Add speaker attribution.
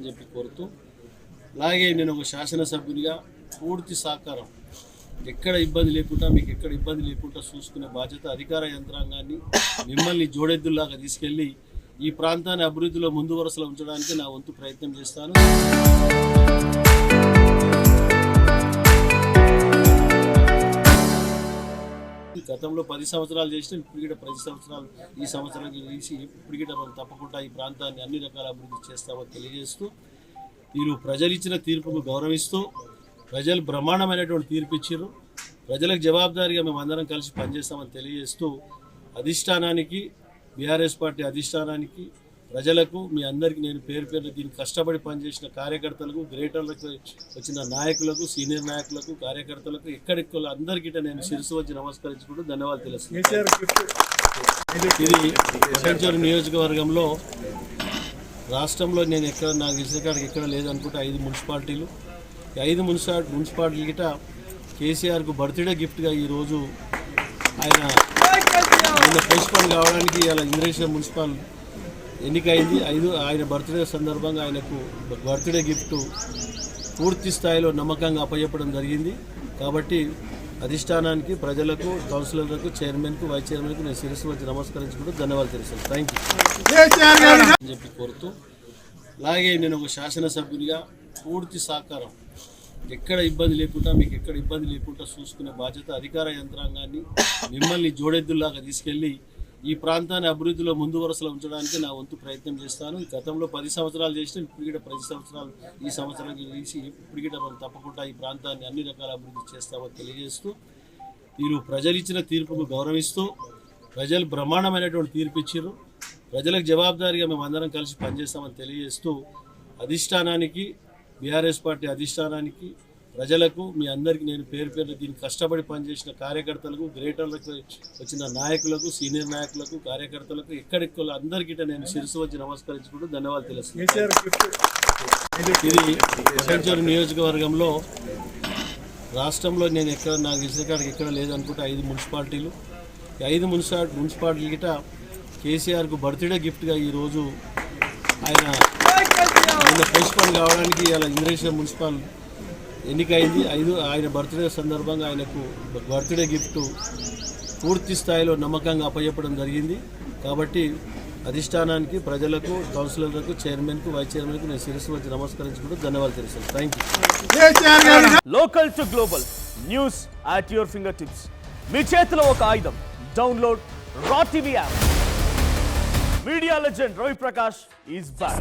Speaker 1: అని చెప్పి కోరుతూ, అలాగే నేను ఒక శాసనసభ్యునిగా పూర్తి సహకారం, ఎక్కడ ఇబ్బంది లేకుండా మీకు ఎక్కడ ఇబ్బంది లేకుండా చూసుకునే బాధ్యత అధికార యంత్రాంగాన్ని మిమ్మల్ని జోడెద్దుల్లాగా తీసుకెళ్లి ఈ ప్రాంతాన్ని అభివృద్ధిలో ముందు వరుసలో ఉంచడానికి నా వంతు ప్రయత్నం చేస్తాను. గతంలో 10 సంవత్సరాలు చేసిన ఇప్పటికిట 10 సంవత్సరాలు ఈ సంవత్సరానికి తీసి ఇప్పటికిట మనం తప్పకుండా ఈ ప్రాంతాన్ని అన్ని రకాల అభివృద్ధి చేస్తామని తెలియజేస్తూ, మీరు ప్రజలు ఇచ్చిన తీర్పుకు గౌరవిస్తూ, ప్రజలు బ్రహ్మాండమైనటువంటి తీర్పు ఇచ్చారు, ప్రజలకు జవాబుదారీగా మేము అందరం కలిసి పనిచేస్తామని తెలియజేస్తూ, అధిష్టానానికి, బీఆర్ఎస్ పార్టీ అధిష్టానానికి, ప్రజలకు, మీ అందరికీ నేను పేరు పేరు దీనికి కష్టపడి పనిచేసిన కార్యకర్తలకు, గ్రేటర్లకు వచ్చిన నాయకులకు, సీనియర్ నాయకులకు, కార్యకర్తలకు, ఎక్కడెక్కడ అందరికీ నేను శిరసు వచ్చి నమస్కరించుకుంటూ ధన్యవాదాలు తెలుస్తున్నాను. ఇది సెంచూరు నియోజకవర్గంలో రాష్ట్రంలో నేను ఎక్కడ నాకు తెలిసిన కాడికి ఎక్కడ లేదనుకుంటే 5 మున్సిపాలిటీలు. ఈ 5 మున్సిపాలిటీలు గిట కేసీఆర్కు బర్త్డే గిఫ్ట్గా ఈరోజు ఆయన పోస్ట్పోన్ కావడానికి ఇలా ఇంద్రేశ్వరం మున్సిపల్ ఎన్నికైంది. ఆయన బర్త్డే సందర్భంగా ఆయనకు బర్త్డే గిఫ్ట్ పూర్తి స్థాయిలో నమ్మకంగా అప్పచెప్పడం జరిగింది. కాబట్టి అధిష్టానానికి, ప్రజలకు, కౌన్సిలర్లకు, చైర్మన్కు, వైస్ చైర్మన్కు నేను శిరస్సు వచ్చి నమస్కరించుకుంటూ ధన్యవాదాలు తెలుస్తాను. థ్యాంక్ యూ అని చెప్పి కోరుతూ, అలాగే నేను ఒక శాసనసభ్యునిగా పూర్తి సహకారం, ఎక్కడ ఇబ్బంది లేకుండా మీకు ఎక్కడ ఇబ్బంది లేకుండా చూసుకునే బాధ్యత అధికార యంత్రాంగాన్ని మిమ్మల్ని జోడెద్దుల్లాగా తీసుకెళ్లి ఈ ప్రాంతాన్ని అభివృద్ధిలో ముందు వరుసలో ఉంచడానికి నా వంతు ప్రయత్నం చేస్తాను. గతంలో 10 సంవత్సరాలు చేసిన ఇప్పటికిట 10 సంవత్సరాలు ఈ సంవత్సరానికి తీసి ఇప్పటికిట మనం తప్పకుండా ఈ ప్రాంతాన్ని అన్ని రకాల అభివృద్ధి చేస్తామని తెలియజేస్తూ, మీరు ప్రజలు ఇచ్చిన తీర్పుకు గౌరవిస్తూ, ప్రజలు బ్రహ్మాండమైనటువంటి తీర్పు ఇచ్చారు, ప్రజలకు జవాబుదారీగా మేము అందరం కలిసి పనిచేస్తామని తెలియజేస్తూ, అధిష్టానానికి, బీఆర్ఎస్ పార్టీ అధిష్టానానికి, ప్రజలకు, మీ అందరికీ నేను పేరు పేరు దీనికి కష్టపడి పనిచేసిన కార్యకర్తలకు, గ్రేటర్లకు వచ్చిన నాయకులకు, సీనియర్ నాయకులకు, కార్యకర్తలకు, ఎక్కడెక్కడ అందరికీ నేను శిరసు వచ్చి నమస్కరించుకుంటూ ధన్యవాదాలు తెలుస్తున్నాను. ఇది సెంచూరు నియోజకవర్గంలో రాష్ట్రంలో నేను ఎక్కడ నాకు తెలిసిన కాడికి ఎక్కడ లేదనుకుంటే 5 మున్సిపాలిటీలు. ఈ 5 మున్సిపాలిటీలు గిట కేసీఆర్కు బర్త్డే గిఫ్ట్గా ఈరోజు ఆయన పోస్ట్పోన్ కావడానికి ఇలా ఇంద్రేశ్వరం మున్సిపల్ ఎన్నికైంది. ఆయన బర్త్డే సందర్భంగా ఆయనకు బర్త్డే గిఫ్ట్ పూర్తి స్థాయిలో నమ్మకంగా అప్పచెప్పడం జరిగింది. కాబట్టి అధిష్టానానికి, ప్రజలకు, కౌన్సిలర్లకు, చైర్మన్కు, వైస్ చైర్మన్కు నేను శిరస్సు వచ్చి నమస్కరించుకుంటూ ధన్యవాదాలు తెలుస్తాను. Thank you.
Speaker 2: Local to global news at your finger tips. మీ చేతిలో ఒక ఆయుధం. Download raw TV app. Media legend Ravi Prakash is back.